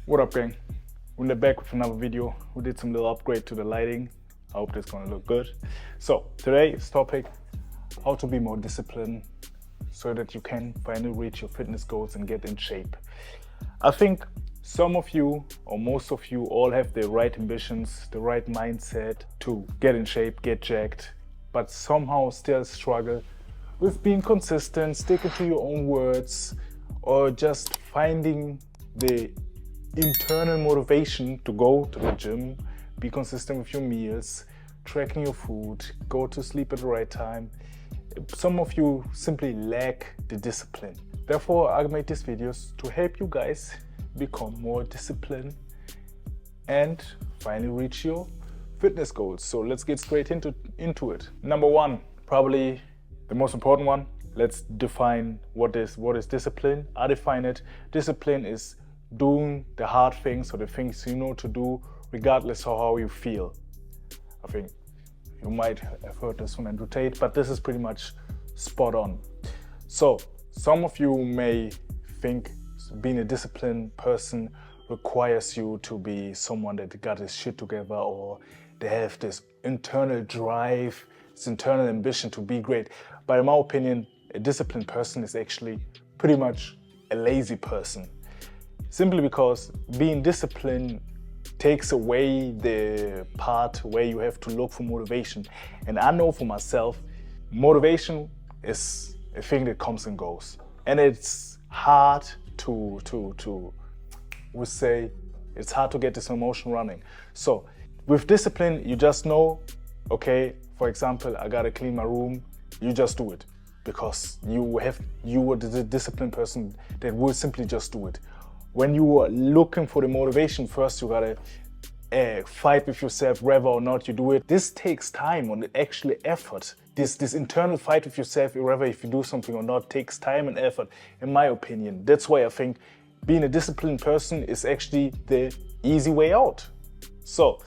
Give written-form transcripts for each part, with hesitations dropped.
What up, gang? We're back with another video. We did some little upgrade to the lighting. I hope that's gonna look good. So today's topic, how to be more disciplined so that you can finally reach your fitness goals and get in shape. I think some of you or most of you all have the right ambitions, the right mindset to get in shape, get jacked, but somehow still struggle with being consistent, sticking to your own words, or just finding the internal motivation to go to the gym, be consistent with your meals, tracking your food, go to sleep at the right time. Some of you simply lack the discipline. Therefore, I made these videos to help you guys become more disciplined and finally reach your fitness goals. So let's get straight into it. Number one, probably the most important one, let's define what is discipline. I define it. Discipline is doing the hard things or the things you know to do regardless of how you feel. I think you might have heard this from Andrew Tate, but this is pretty much spot on. So some of you may think being a disciplined person requires you to be someone that got his shit together, or they have this internal drive, this internal ambition to be great. But in my opinion, a disciplined person is actually pretty much a lazy person. Simply because being disciplined takes away the part where you have to look for motivation. And I know for myself, motivation is a thing that comes and goes. And it's hard it's hard to get this emotion running. So with discipline, you just know, okay, for example, I gotta clean my room, you just do it. Because you are the disciplined person that will simply just do it. When you are looking for the motivation, first you gotta fight with yourself whether or not you do it. This takes time and actually effort. This internal fight with yourself, whether if you do something or not, takes time and effort, in my opinion. That's why I think being a disciplined person is actually the easy way out. So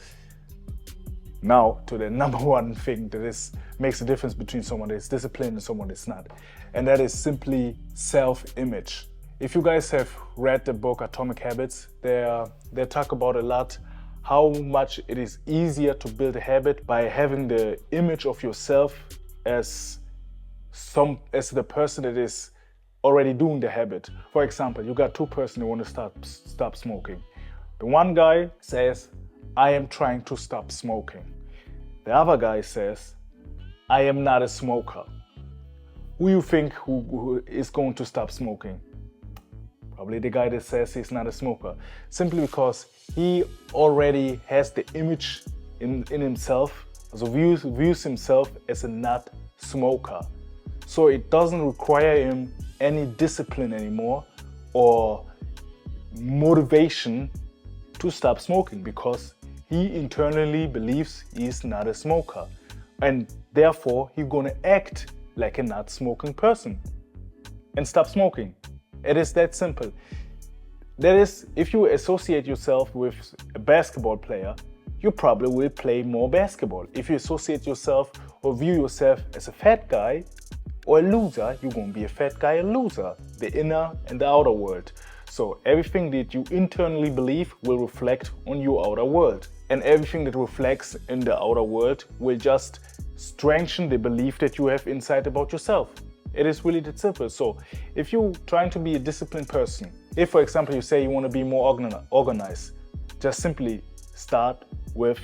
now to the number one thing that makes a difference between someone that is disciplined and someone that's not. And that is simply self-image. If you guys have read the book Atomic Habits, they talk about a lot how much it is easier to build a habit by having the image of yourself as the person that is already doing the habit. For example, you got two persons who want to stop smoking. The one guy says, I am trying to stop smoking. The other guy says, I am not a smoker. Who you think who is going to stop smoking? Probably the guy that says he's not a smoker. Simply because he already has the image in himself, so views himself as a not smoker. So it doesn't require him any discipline anymore or motivation to stop smoking, because he internally believes he's not a smoker. And therefore, he's gonna act like a not smoking person and stop smoking. It is that simple. That is, if you associate yourself with a basketball player, you probably will play more basketball. If you associate yourself or view yourself as a fat guy or a loser, you're gonna be a fat guy, a loser, the inner and the outer world. So everything that you internally believe will reflect on your outer world. And everything that reflects in the outer world will just strengthen the belief that you have inside about yourself. It is really that simple. So if you're trying to be a disciplined person, if for example you say you want to be more organized, just simply start with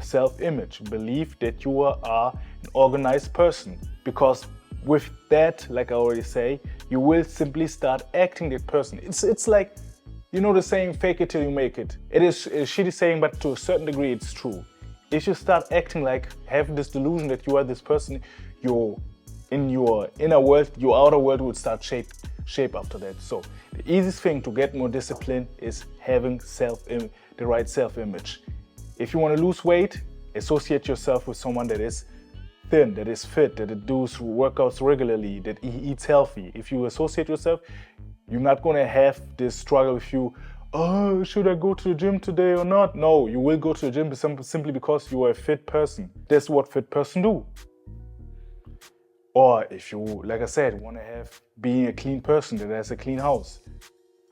self-image. Believe that you are an organized person, because with that, like I already say, you will simply start acting that person. It's like, you know the saying, fake it till you make it. It is a shitty saying, but to a certain degree it's true. If you start acting like, have this delusion that you are this person, in your inner world, your outer world will start shape after that. So the easiest thing to get more discipline is having the right self-image. If you want to lose weight, associate yourself with someone that is thin, that is fit, that does workouts regularly, that eats healthy. If you associate yourself, you're not going to have this struggle with you, oh, should I go to the gym today or not? No, you will go to the gym simply because you are a fit person. That's what fit person do. Or if you, like I said, want to being a clean person that has a clean house,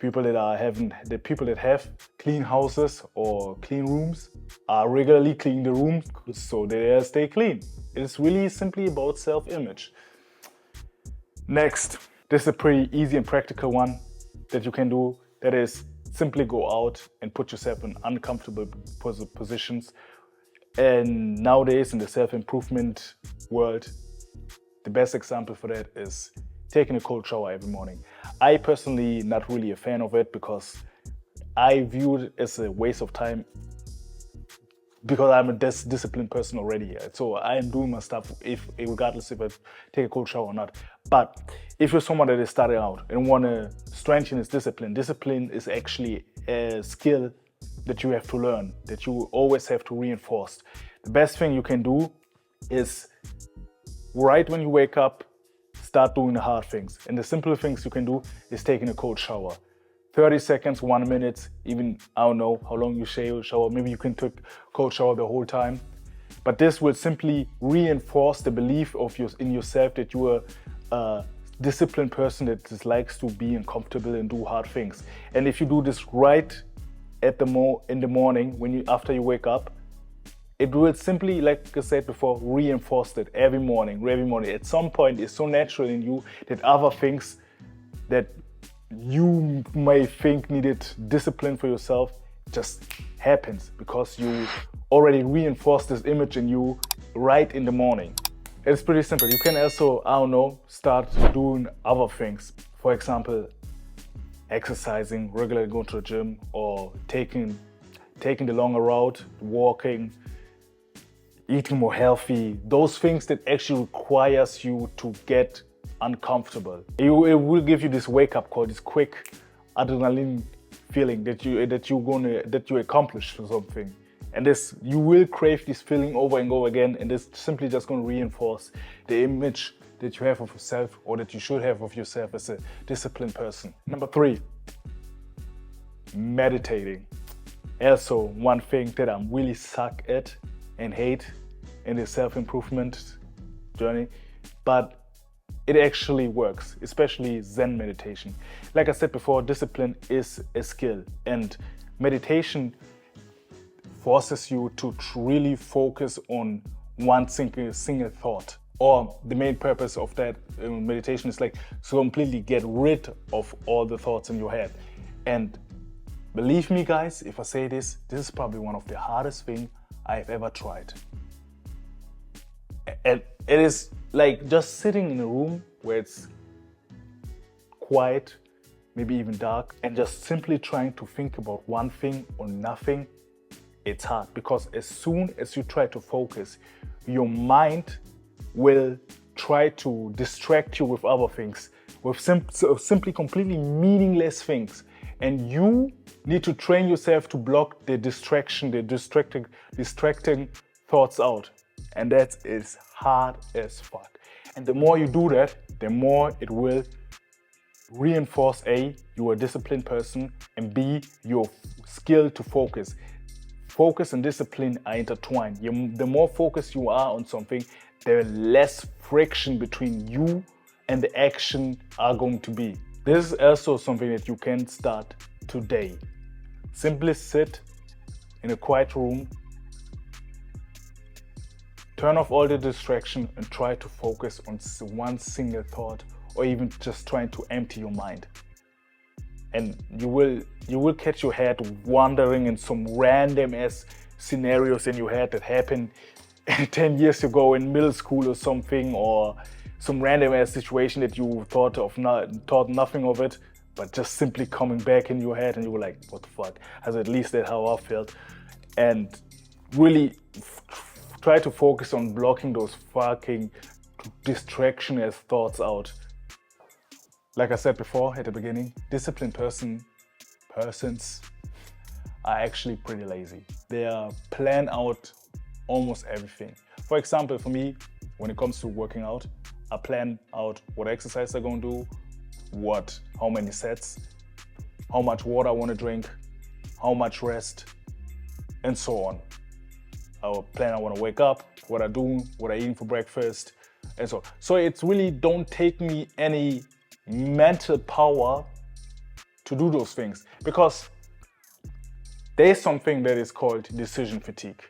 The people that have clean houses or clean rooms are regularly cleaning the rooms so they stay clean. It's really simply about self-image. Next, this is a pretty easy and practical one that you can do. That is simply go out and put yourself in uncomfortable positions. And nowadays in the self-improvement world, the best example for that is taking a cold shower every morning. I personally not really a fan of it because I view it as a waste of time because I'm a disciplined person already. So I am doing my stuff regardless if I take a cold shower or not. But if you're someone that is starting out and want to strengthen his discipline is actually a skill that you have to learn, that you always have to reinforce. The best thing you can do is right when you wake up, start doing the hard things. And the simple things you can do is taking a cold shower. 30 seconds, 1 minute, even, I don't know how long you shower. Maybe you can take a cold shower the whole time. But this will simply reinforce the belief in yourself that you are a disciplined person that just likes to be uncomfortable and do hard things. And if you do this right in the morning, after you wake up, it will simply, like I said before, reinforce that every morning. At some point, it's so natural in you that other things that you may think needed discipline for yourself just happens because you already reinforced this image in you right in the morning. It's pretty simple. You can also, I don't know, start doing other things. For example, exercising, regularly going to the gym, or taking the longer route, walking, eating more healthy, those things that actually requires you to get uncomfortable. It will give you this wake-up call, this quick adrenaline feeling that you accomplished something. And you will crave this feeling over and over again, and it's simply just going to reinforce the image that you have of yourself, or that you should have of yourself as a disciplined person. Number 3, meditating. Also, one thing that I'm really suck at and hate in the self-improvement journey, but it actually works, especially Zen meditation. Like I said before, discipline is a skill, and meditation forces you to really focus on one single thought. Or the main purpose of that meditation is like to completely get rid of all the thoughts in your head. And believe me, guys, if I say this is probably one of the hardest things I've ever tried. And it is like just sitting in a room where it's quiet, maybe even dark, and just simply trying to think about one thing or nothing. It's hard because as soon as you try to focus, your mind will try to distract you with other things, with simply completely meaningless things. And you need to train yourself to block the distracting thoughts out. And that is hard as fuck. And the more you do that, the more it will reinforce A, you're a disciplined person, and B, your skill to focus. Focus and discipline are intertwined. The more focused you are on something, the less friction between you and the action are going to be. This is also something that you can start today. Simply sit in a quiet room, turn off all the distraction, and try to focus on one single thought, or even just trying to empty your mind. And you will catch your head wandering in some random ass scenarios in your head that happened 10 years ago in middle school or something, or some random ass situation that you thought nothing of it, but just simply coming back in your head, and you were like, what the fuck? At least that's how I felt. And really try to focus on blocking those fucking distraction as thoughts out. Like I said before at the beginning, disciplined persons are actually pretty lazy. They plan out almost everything. For example, for me, when it comes to working out, I plan out what exercise I'm going to do, how many sets, how much water I want to drink, how much rest, and so on. I will plan I want to wake up, what I do, what I eat for breakfast, and so on. So it's really don't take me any mental power to do those things, because there's something that is called decision fatigue.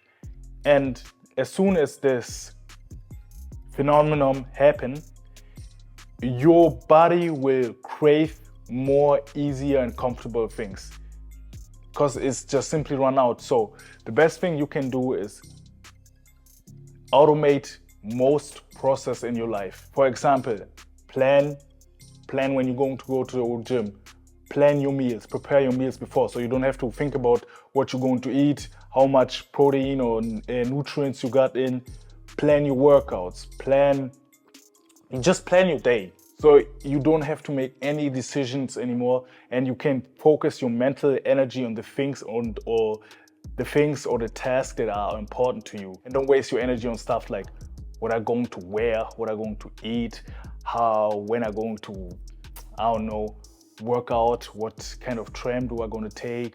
And as soon as this phenomenon happens, your body will crave more easier and comfortable things because it's just simply run out. So the best thing you can do is automate most process in your life. For example, plan when you're going to go to the gym. Plan your meals, prepare your meals before, so you don't have to think about what you're going to eat, how much protein or nutrients you got in. Plan your workouts, just plan your day. So you don't have to make any decisions anymore, and you can focus your mental energy on the things or the tasks that are important to you. And don't waste your energy on stuff like what I'm going to wear, what I'm going to eat, when I'm going to, I don't know, work out, what kind of tram do I going to take,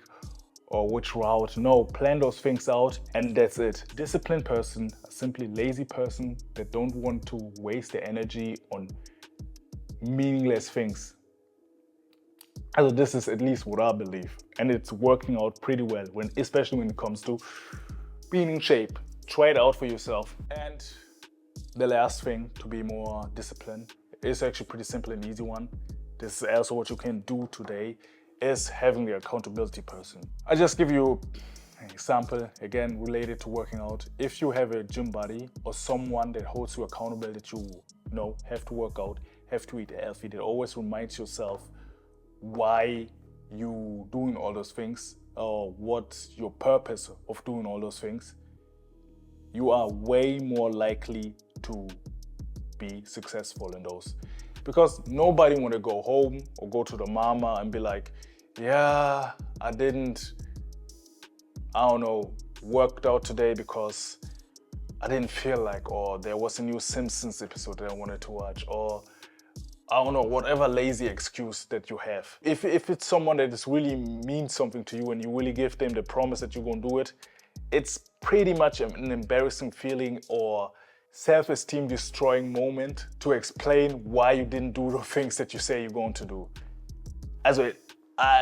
or which route. No, plan those things out, and that's it. Disciplined person, a simply lazy person that don't want to waste their energy on meaningless things. Also, this is at least what I believe, and it's working out pretty well, especially when it comes to being in shape. Try it out for yourself. And the last thing to be more disciplined is actually pretty simple and easy one. This is also what you can do today, is having the accountability person. I just give you an example, again, related to working out. If you have a gym buddy or someone that holds you accountable, that you know have to work out, have to eat healthy, that always reminds yourself why you doing all those things, or what's your purpose of doing all those things, you are way more likely to be successful in those. Because nobody want to go home or go to the mama and be like, yeah, I didn't, worked out today because I didn't feel like, or there was a new Simpsons episode that I wanted to watch, or whatever lazy excuse that you have. If it's someone that is really means something to you and you really give them the promise that you're going to do it, it's pretty much an embarrassing feeling or self-esteem destroying moment to explain why you didn't do the things that you say you're going to do.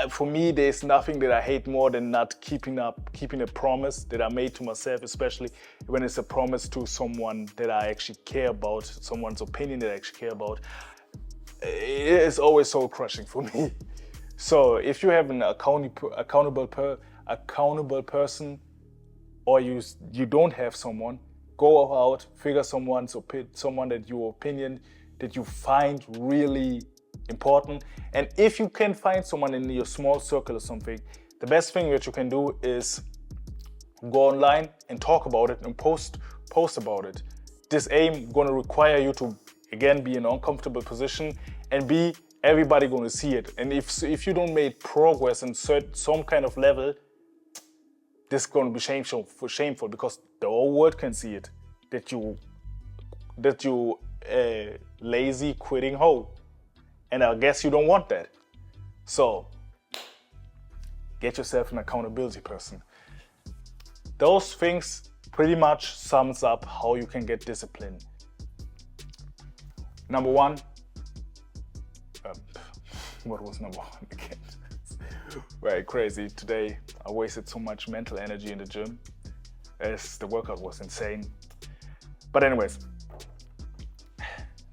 For me, there's nothing that I hate more than not keeping a promise that I made to myself, especially when it's a promise to someone that I actually care about, someone's opinion that I actually care about. It is always soul crushing for me. So if you have an accountable person, or you don't have someone, go out, figure someone that your opinion that you find really important. And if you can find someone in your small circle or something, the best thing that you can do is go online and talk about it and post about it. This aim going to require you to, again, be in an uncomfortable position, and everybody going to see it. And if you don't make progress in some kind of level, this is going to be shameful, because the whole world can see it, that you lazy quitting hoe. And I guess you don't want that. So get yourself an accountability person. Those things pretty much sums up how you can get discipline. Number one, what was number one again? Very crazy. Today I wasted so much mental energy in the gym as the workout was insane. But anyways,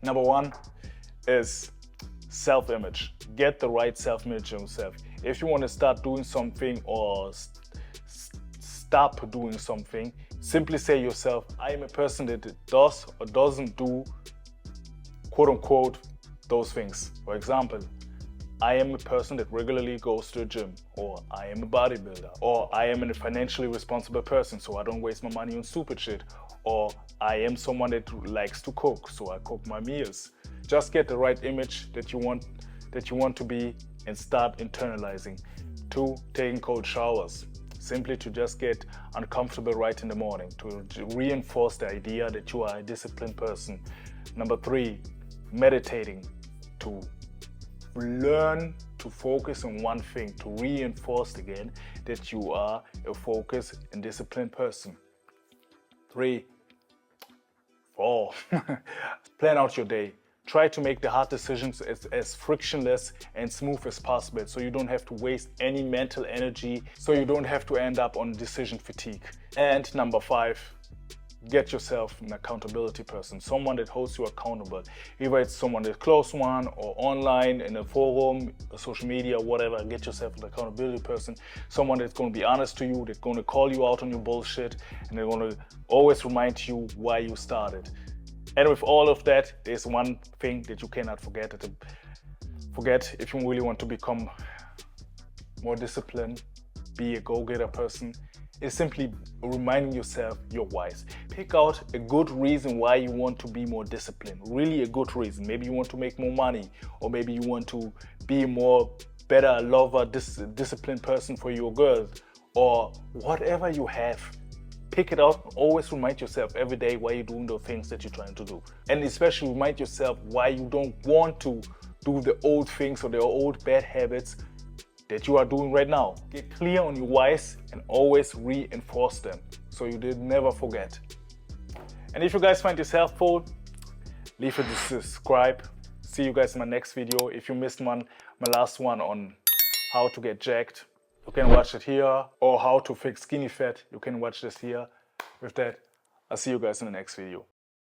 number one is self-image. Get the right self-image of yourself. If you want to start doing something or stop doing something, simply say yourself, I am a person that does or doesn't do quote unquote those things. For example, I am a person that regularly goes to the gym, or I am a bodybuilder, or I am a financially responsible person, so I don't waste my money on stupid shit, or I am someone that likes to cook, so I cook my meals. Just get the right image that you want to be, and start internalizing. 2, taking cold showers, simply to just get uncomfortable right in the morning, to reinforce the idea that you are a disciplined person. Number 3, meditating, to learn to focus on one thing, to reinforce again that you are a focused and disciplined person. 3, 4, plan out your day. try to make the hard decisions as frictionless and smooth as possible, so you don't have to waste any mental energy, so you don't have to end up on decision fatigue. And number 5, get yourself an accountability person, someone that holds you accountable. Either it's someone that's close one or online in a forum, social media, whatever. Get yourself an accountability person, someone that's going to be honest to you, that's going to call you out on your bullshit, and they're going to always remind you why you started. And with all of that, there's one thing that you cannot forget if you really want to become more disciplined, be a go-getter person, is simply reminding yourself your whys. Pick out a good reason why you want to be more disciplined, really a good reason. Maybe you want to make more money, or maybe you want to be more better lover, disciplined person for your girls, or whatever you have. Pick it out and always remind yourself every day why you're doing the things that you're trying to do. And especially remind yourself why you don't want to do the old things or the old bad habits that you are doing right now. Get clear on your whys and always reinforce them so you did never forget. And if you guys find this helpful, leave a subscribe. See you guys in my next video. If you missed my last one on how to get jacked, you can watch it here, or how to fix skinny fat, you can watch this here. With that, I'll see you guys in the next video.